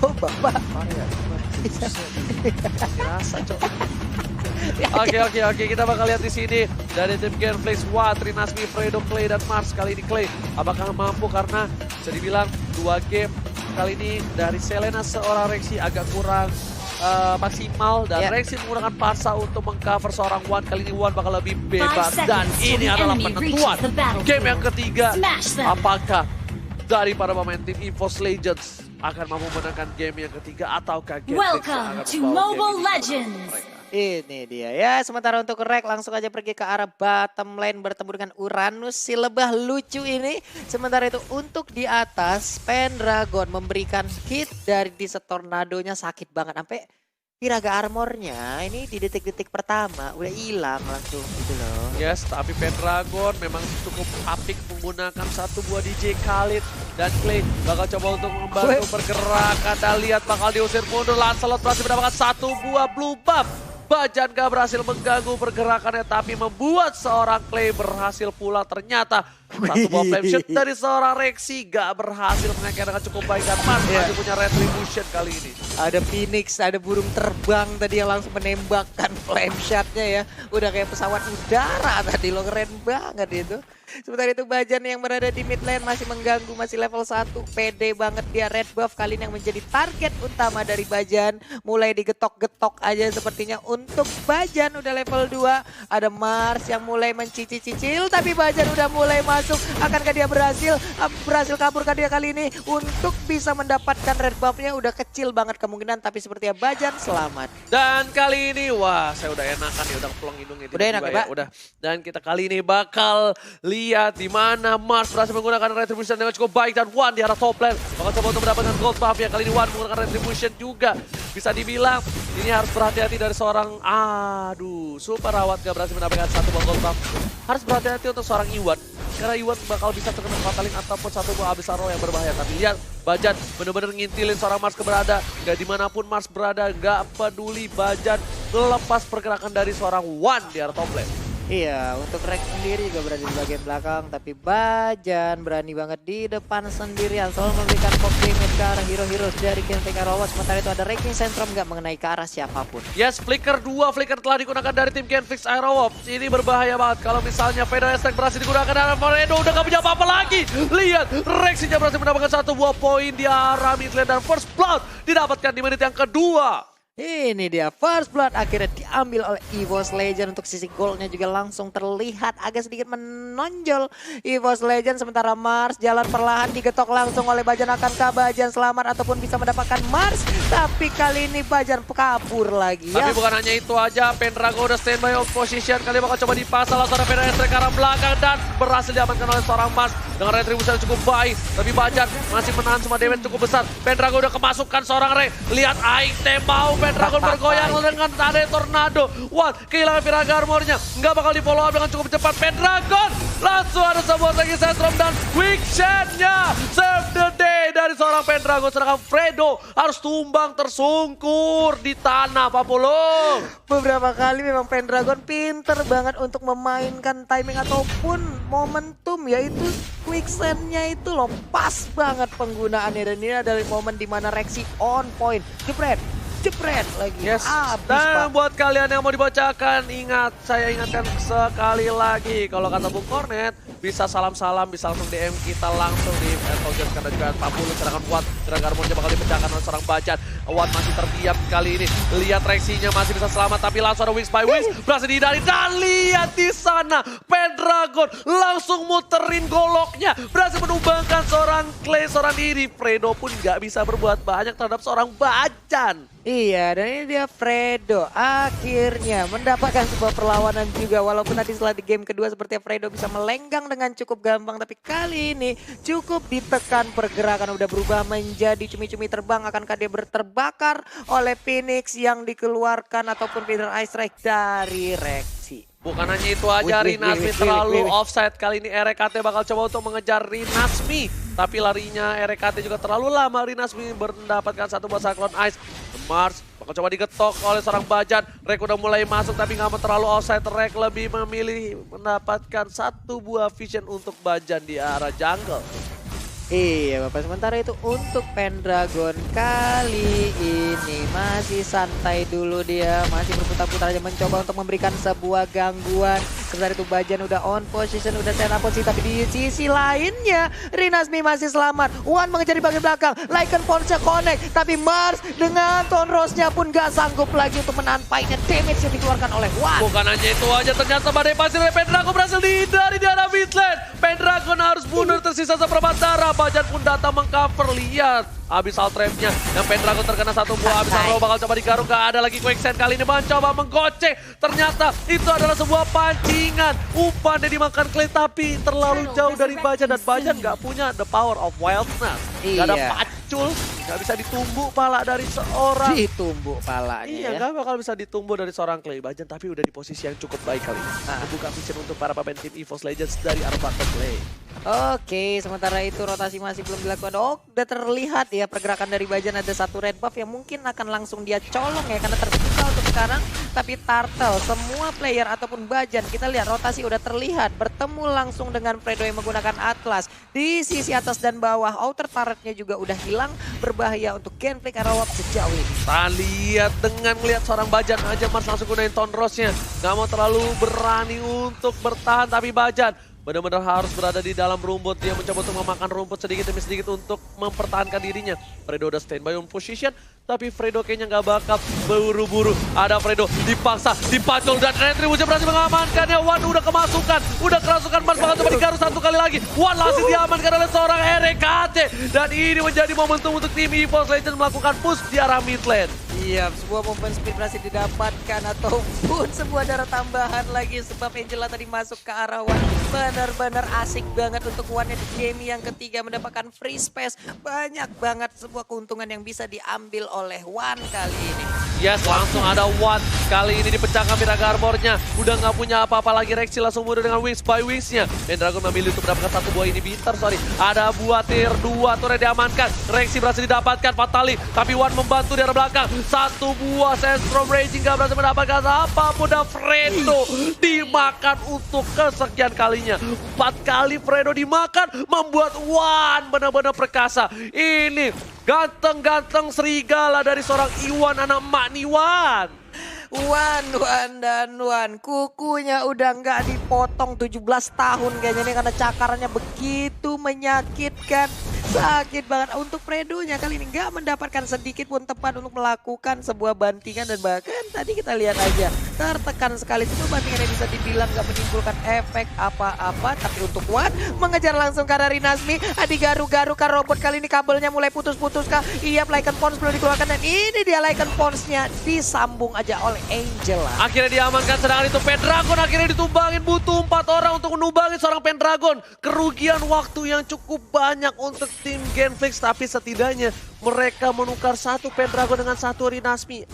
Coba Pak. Dirasa, Cok. Oke, kita bakal lihat di sini dari tim Genflix. Wah, Trinasmi, Fredo, Clay, dan Mars. Kali ini Clay apakah mampu, karena bisa dibilang 2 game kali ini dari Selena seorang Rexy agak kurang maksimal, dan Rexy menggunakan Parsa untuk mengcover seorang Wan. Kali ini Wan bakal lebih bebas, dan ini adalah penentuan game yang ketiga. Apakah dari para pemain tim EVOS Legends akan mampu menangkan game yang ketiga, ataukah Genflix Welcome to Mobile Legends. Ini dia ya, sementara untuk Rek langsung aja pergi ke arah bottom lane bertemu dengan Uranus si lebah lucu ini. Sementara itu untuk di atas Pendragon memberikan hit dari Desert Tornado-nya sakit banget. Sampai Piraga armornya ini di detik-detik pertama udah hilang langsung gitu loh. Yes, tapi Pendragon memang cukup apik menggunakan satu buah DJ Khalid, dan Clay bakal coba untuk membantu pergerakan. Dan lihat bakal diusir mundur. Lancelot berhasil mendapatkan satu buah blue buff. Bajan gak berhasil mengganggu pergerakannya, tapi membuat seorang Clay berhasil pula. Ternyata satu buah flame shoot dari seorang Rexy gak berhasil mengakhirkan cukup baik, dan Mars masih punya retribution kali ini. Ada Phoenix, ada burung terbang tadi yang langsung menembakkan flame shot-nya ya. Udah kayak pesawat udara tadi loh, keren banget itu. Sementara itu Bajan yang berada di mid lane masih mengganggu, masih level 1. Pede banget dia, red buff kali ini yang menjadi target utama dari Bajan. Mulai digetok-getok aja sepertinya untuk Bajan, udah level 2. Ada Mars yang mulai mencicil-cicil, tapi Bajan udah mulai masuk. Akankah dia berhasil kaburkah dia kali ini untuk bisa mendapatkan red buff-nya? Udah kecil banget kemungkinan, tapi sepertinya Bajan selamat. Dan kali ini, wah saya udah enakan nih, udah pelong hidung itu. Udah enak ya, Pak? Udah. Dan kita kali ini bakal lihat di mana Mars berhasil menggunakan retribution dengan cukup baik, dan Wan di arah top lane bakal coba untuk mendapatkan gold buff ya. Kali ini Wan menggunakan retribution juga. Bisa dibilang ini harus berhati-hati dari seorang, super rawat gak berhasil mendapatkan satu buah gold buff. Harus berhati-hati untuk seorang Iwan, karena Iwan bakal bisa terkena fatalin ataupun satu buah Abyss Arrow yang berbahaya. Tapi lihat Bajan bener-bener ngintilin seorang Mars keberada. Gak dimanapun Mars berada, gak peduli Bajan melepas pergerakan dari seorang Wan di arah top lane. Iya, untuk Rex sendiri juga berada di bagian belakang, tapi Bajan berani banget di depan sendirian, selalu memberikan pop damage ke arah hero-hero dari Genflix Aerowas. Sementara itu ada Ranking Centrum nggak mengenai ke arah siapapun. Yes, flicker telah digunakan dari tim Genflix Aerowas. Ini berbahaya banget kalau misalnya Feda Estek berhasil digunakan, dan Fredo udah gak punya apa-apa lagi. Lihat, Rexy-nya berhasil mendapatkan satu buah poin di arah mid lane, dan first blood didapatkan di menit yang kedua. Ini dia first blood akhirnya diambil oleh EVOS Legend. Untuk sisi goldnya juga langsung terlihat agak sedikit menonjol EVOS Legend. Sementara Mars jalan perlahan digetok langsung oleh Bajan. Akankah Bajan selamat ataupun bisa mendapatkan Mars? Tapi kali ini Bajan kabur lagi ya. Tapi bukan hanya itu aja, Pendragon udah standby on position. Kali bakal coba dipasang langsung ada Feda Estek ke arah belakang, dan berhasil diamankan oleh seorang Mars dengan retribusi yang cukup baik. Tapi Bajan masih menahan semua damage cukup besar. Pendragon udah kemasukan seorang Rey. Lihat item mau Pendragon bergoyang dengan ada tornado. Wah, kehilangan Piraga armornya. Nggak bakal di follow up dengan cukup cepat. Pendragon langsung ada sebuah lagi Sentrum, dan quick shot-nya save the day dari seorang Pendragon. Sedangkan Fredo harus tumbang tersungkur di tanah, Pak Pulung. Beberapa kali memang Pendragon pinter banget untuk memainkan timing ataupun momentum, yaitu quicksand-nya itu loh, pas banget penggunaannya. Dan ini adalah momen dimana Rexy on point. Jepret lagi. Yes. Abis, Dan Pak. buat kalian yang mau dibacakan, saya ingatkan sekali lagi, kalau kata Bung Kornet, bisa salam-salam, bisa langsung DM kita langsung di Eltogen, karena juga 40. Sedangkan Wan Piraga armornya bakal dipecahkan oleh seorang Bajan. Wan masih terdiam kali ini. Lihat Rexy-nya masih bisa selamat, tapi langsung ada Wings by Wings berhasil dihindari. Dan lihat di sana Pendragon langsung muterin goloknya, berhasil menumbangkan seorang Clay, seorang diri. Fredo pun nggak bisa berbuat banyak terhadap seorang Bajan. Iya, dan ini dia Fredo akhirnya mendapatkan sebuah perlawanan juga. Walaupun tadi setelah di game kedua sepertinya Fredo bisa melenggang dengan cukup gampang, tapi kali ini cukup ditekan pergerakan, udah berubah menjadi cumi-cumi terbang. Akankah dia terbakar oleh Phoenix yang dikeluarkan ataupun Peter Ice Strike dari Rexy? Bukan hanya itu aja, Rinasmi terlalu offside. Kali ini RKT bakal coba untuk mengejar Rinasmi, tapi larinya RKT juga terlalu lama. Rinasmi mendapatkan satu buah Cyclone Ice. Mars bakal coba digetok oleh seorang Bajan. Rek udah mulai masuk tapi nggak mau terlalu offside. Rek lebih memilih mendapatkan satu buah vision untuk Bajan di arah jungle. Iya Bapak, sementara itu untuk Pendragon kali ini masih santai dulu dia. Masih berputar-putar aja mencoba untuk memberikan sebuah gangguan. Sementara itu Bajan udah on position, udah set up posisi. Tapi di sisi lainnya Rinasmi masih selamat. Wan mengejar di bagian belakang. Lycan Ponsnya connect. Tapi Mars dengan Tonrosnya pun gak sanggup lagi untuk menahan fight-nya. Damage yang dikeluarkan oleh Wan. Bukan hanya itu aja, ternyata badai pasir dari Pendragon berhasil dihindari di arah mid lane. Pendragon harus mundur tersisa seperempat darah. Bajan pun datang mengcover, lihat. Habis alt trap-nya, yang Pendragon terkena satu buah. Habis Arrow bakal coba digaruk, gak ada lagi quicksand. Kali ini mencoba menggocek. Ternyata itu adalah sebuah pancingan. Umpan yang dimakan Clay, tapi terlalu jauh dari Bajan. Dan Bajan gak punya the power of wildness. Gak ada pacul, gak bisa ditumbuk pala dari seorang. Ditumbuk palanya Iya, gak bakal bisa ditumbuh dari seorang Clay. Bajan tapi udah di posisi yang cukup baik kali ini. Membuka vision untuk para pemain tim EVOS Legends dari arah belakang Clay. Oke, sementara itu rotasi masih belum dilakukan. Oh, udah terlihat ya pergerakan dari Bajan, ada satu red buff yang mungkin akan langsung dia colong ya karena terbuka untuk sekarang. Tapi Turtle, semua player ataupun Bajan, kita lihat rotasi udah terlihat bertemu langsung dengan Fredo yang menggunakan Atlas di sisi atas dan bawah. Outer turretnya juga udah hilang, berbahaya untuk gameplay Karawap sejauh ini. Kita lihat dengan melihat seorang Bajan aja, Mars langsung gunain Tonrosnya. Gak mau terlalu berani untuk bertahan, tapi Bajan benar-benar harus berada di dalam rumput. Dia mencoba untuk memakan rumput sedikit demi sedikit untuk mempertahankan dirinya. Fredo udah standby on position, tapi Fredo kayaknya nggak bakal buru-buru. Ada Fredo dipaksa, dipacul, dan Retribution berhasil mengamankannya. Wan udah kemasukan, Mars bakal coba digaruk satu kali lagi. Wan langsung diamankan oleh seorang RKC. Dan ini menjadi momentum untuk tim EVOS Legends melakukan push di arah mid lane. Iya, sebuah momen speed berhasil didapatkan ataupun sebuah darah tambahan lagi sebab Angela tadi masuk ke arah Wan. Benar-benar asik banget untuk Wan di game yang ketiga mendapatkan free space. Banyak banget sebuah keuntungan yang bisa diambil oleh Wan kali ini. Yes, langsung ada Wan. Kali ini dipecahkan Miraga Armornya. Udah nggak punya apa-apa lagi, Rexy langsung mundur dengan Wings by Wingsnya. Pendragon memilih untuk mendapatkan satu buah ini Bintar, sorry. Ada buah tier 2, turret diamankan. Rexy berhasil didapatkan, Fatali. Tapi Wan membantu di arah belakang. Satu buah Sandstorm Raging gak berhasil mendapatkan apapun. Dan Fredo dimakan untuk kesekian kalinya. 4 kali Fredo dimakan, membuat Wan benar-benar perkasa. Ini ganteng-ganteng serigala dari seorang Iwan, anak emak nih Wan. Wan. Kukunya udah nggak dipotong 17 tahun kayaknya nih karena cakarannya begitu menyakitkan. Sakit banget untuk Fredo-nya kali ini nggak mendapatkan sedikit pun tepat untuk melakukan sebuah bantingan. Dan bahkan tadi kita lihat aja tertekan sekali. Sebuah bantingan yang bisa dibilang nggak menimbulkan efek apa-apa. Tapi untuk Wan mengejar langsung ke arah Rinasmi. Digaru-garu kan robot kali ini, kabelnya mulai putus-putus kah? Iya, Lycan Pons belum dikeluarkan dan ini dia Lycan Pons-nya disambung aja oleh Angela. Akhirnya diamankan, sedangkan itu Pendragon akhirnya ditumbangin. Butuh 4 orang untuk menumbangin seorang Pendragon. Kerugian waktu yang cukup banyak untuk tim Genflix, tapi setidaknya mereka menukar satu Pendragon dengan satu Rinasmi.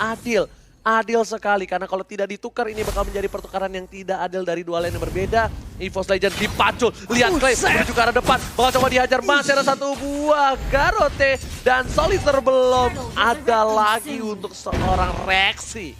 Adil sekali, karena kalau tidak ditukar ini bakal menjadi pertukaran yang tidak adil dari dua lane yang berbeda. EVOS Legends dipacul, lihat Clay menuju ke arah depan, bakal coba dihajar, masih ada satu buah Garote dan Solitaire belum ada lagi untuk seorang Rexy.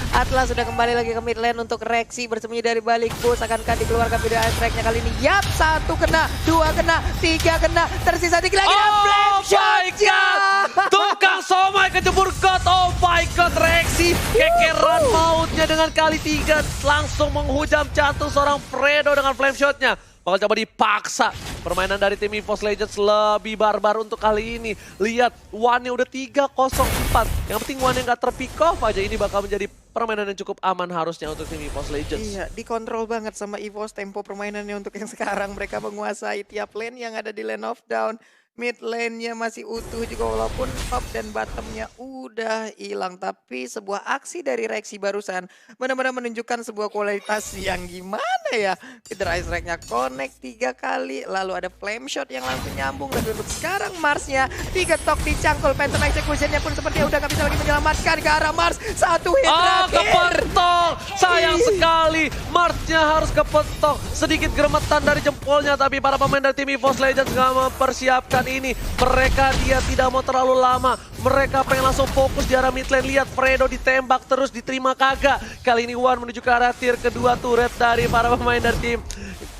Atlas sudah kembali lagi ke mid lane untuk Rexy bersembunyi dari balik bus. Akankah dikeluarkan video tracknya kali ini? Yap, 1 kena, 2 kena, 3 kena, tersisa 3 lagi. Oh my god, tukang somai kejebur God. Oh my god, Rexy kekeran mautnya dengan kali 3 langsung menghujam jatuh seorang Fredo dengan flame shotnya. Bakal coba dipaksa. Permainan dari tim EVOS Legends lebih barbar untuk kali ini. Lihat, Wan-nya udah 3-0-4. Yang penting Wan-nya nggak terpick off aja. Ini bakal menjadi permainan yang cukup aman harusnya untuk tim EVOS Legends. Iya, dikontrol banget sama EVOS tempo permainannya untuk yang sekarang. Mereka menguasai tiap lane yang ada di lane of down. Mid lane-nya masih utuh juga walaupun top dan bottom-nya udah hilang. Tapi sebuah aksi dari Rexy barusan benar-benar menunjukkan sebuah kualitas yang gimana ya. Feather Ice Rack-nya connect 3 kali. Lalu ada flame shot yang langsung nyambung. Dan untuk sekarang Mars-nya diketok, dicangkul. Phantom Execution-nya pun sepertinya udah gak bisa lagi menyelamatkan ke arah Mars. Satu hit terakhir. Kepentok! Sayang sekali. Mars-nya harus kepentok. Sedikit geremetan dari jempolnya. Tapi para pemain dari tim EVOS Legends gak mempersiapkan ini. Mereka dia tidak mau terlalu lama. Mereka pengen langsung fokus di arah mid lane. Lihat Fredo ditembak terus, diterima kagak. Kali ini Wan menuju ke arah tier kedua turret dari para pemain dari tim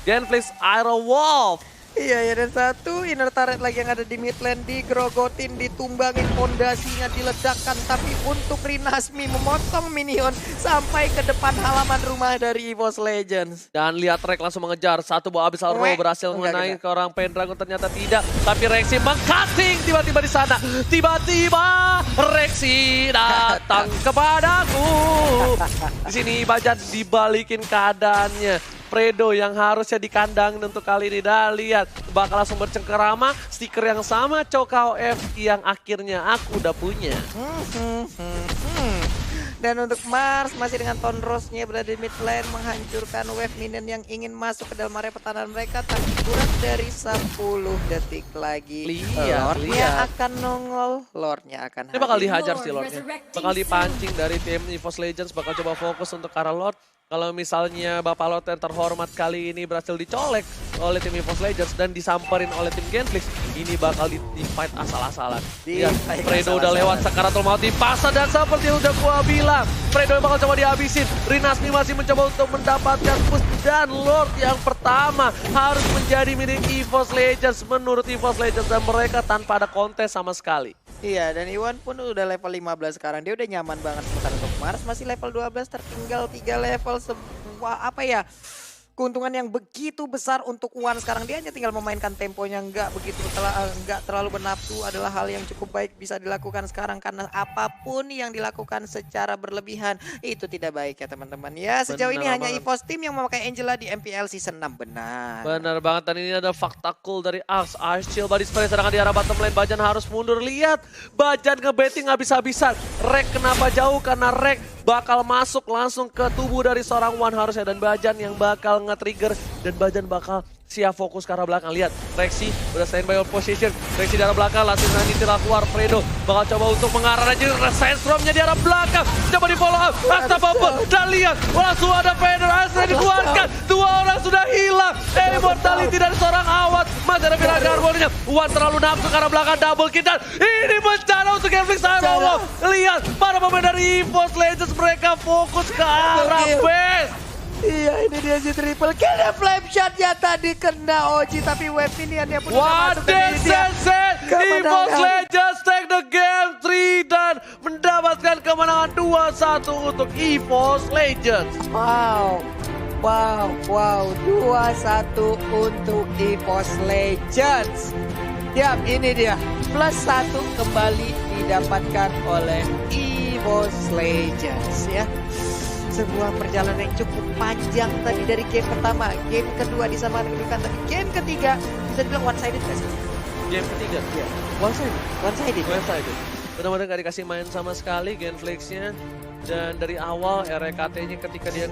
Genflix Iron Wolf. Iya ya, dan satu inner turret lagi yang ada di mid lane digrogotin, ditumbangin, pondasinya diledakkan, tapi untuk Rinasmi memotong minion sampai ke depan halaman rumah dari EVOS Legends. Dan lihat Rek langsung mengejar. Satu buah habis Alro berhasil Enggak mengenai kena. ke orang Pendragon, ternyata tidak. Tapi Rexy meng-cutting tiba-tiba di sana. Tiba-tiba Rexy datang kepadaku. Di sini Bajan dibalikin keadaannya. Fredo yang harusnya di kandang untuk kali ini. Dan lihat bakal langsung bercengkerama. Stiker yang sama Chokao F yang akhirnya aku udah punya. Dan untuk Mars masih dengan Tonrosnya berada di mid lane menghancurkan wave minion yang ingin masuk ke dalam area pertahanan mereka, tapi kurang dari 10 detik lagi. Lordnya akan nongol, Lordnya akan Ini bakal hadir. dihajar sih Lordnya. Bakal dipancing dari tim EVOS Legends, bakal coba fokus untuk arah Lord. Kalau misalnya Bapak Lord yang terhormat kali ini berhasil dicolek oleh tim EVOS Legends dan disamperin oleh tim Genflix, ini bakal di-fight asal-asalan. Lihat, Fredo udah lewat Sakaratul Maut di pasar dan seperti yang udah gua bilang, Fredo bakal coba dihabisin. Rinasmi masih mencoba untuk mendapatkan push dan Lord yang pertama harus menjadi milik EVOS Legends menurut EVOS Legends, dan mereka tanpa ada kontes sama sekali. Iya, dan Iwan pun udah level 15 sekarang. Dia udah nyaman banget. Sementara untuk Mars masih level 12, tertinggal 3 level. Sebuah apa ya, keuntungan yang begitu besar untuk Iwan sekarang. Dia hanya tinggal memainkan temponya, nggak terlalu bernafsu, adalah hal yang cukup baik bisa dilakukan sekarang. Karena apapun yang dilakukan secara berlebihan itu tidak baik ya teman-teman. Ya, sejauh ini hanya EVOS Team yang memakai Angela di MPL Season 6, benar. Benar banget, dan ini ada fakta cool dari Axe. Ice Chill body spray, sedangkan di arah bottom lane Bajan harus mundur. Lihat, Bajan nge-baiting habis-habisan. Rek kenapa jauh? Karena Rek bakal masuk langsung ke tubuh dari seorang Wan harusnya. Dan Bajan yang bakal nge-trigger. Dan Bajan bakal siap fokus ke arah belakang. Lihat, Rexy udah standby on position. Rexy di arah belakang, langsung nyetir keluar. Fredo bakal coba untuk mengarah aja Sandstorm-nya di arah belakang. Coba di follow up, Asta Bubble. Dan lihat, langsung ada Vader Astra dikeluarkan. Dua orang sudah hilang. Immortality dari seorang Awat. Masih ada Viral Garbol-nya. Wan terlalu nafsu ke arah belakang, double kill. Dan ini bencana untuk Genflix. Allah. Lihat, para pemain dari EVOS Legends mereka fokus ke arah base. Iya, ini dia si triple kill, dan flame shot ya tadi kena Oji, tapi wave minion-nya pun udah masuk ke diri dia. EVOS Legends take the game 3 dan mendapatkan kemenangan 2-1 untuk EVOS Legends. Wow, 2-1 untuk EVOS Legends. Yap, ini dia, +1 kembali didapatkan oleh EVOS Legends ya. Sebuah perjalanan yang cukup panjang tadi dari game pertama, game kedua disamakan kedudukan, tapi game ketiga bisa dibilang one-sided gak sih? Game ketiga? Iya, one-sided. Benar-benar gak dikasih main sama sekali Genflix-nya. Dan dari awal RKT-nya ketika dia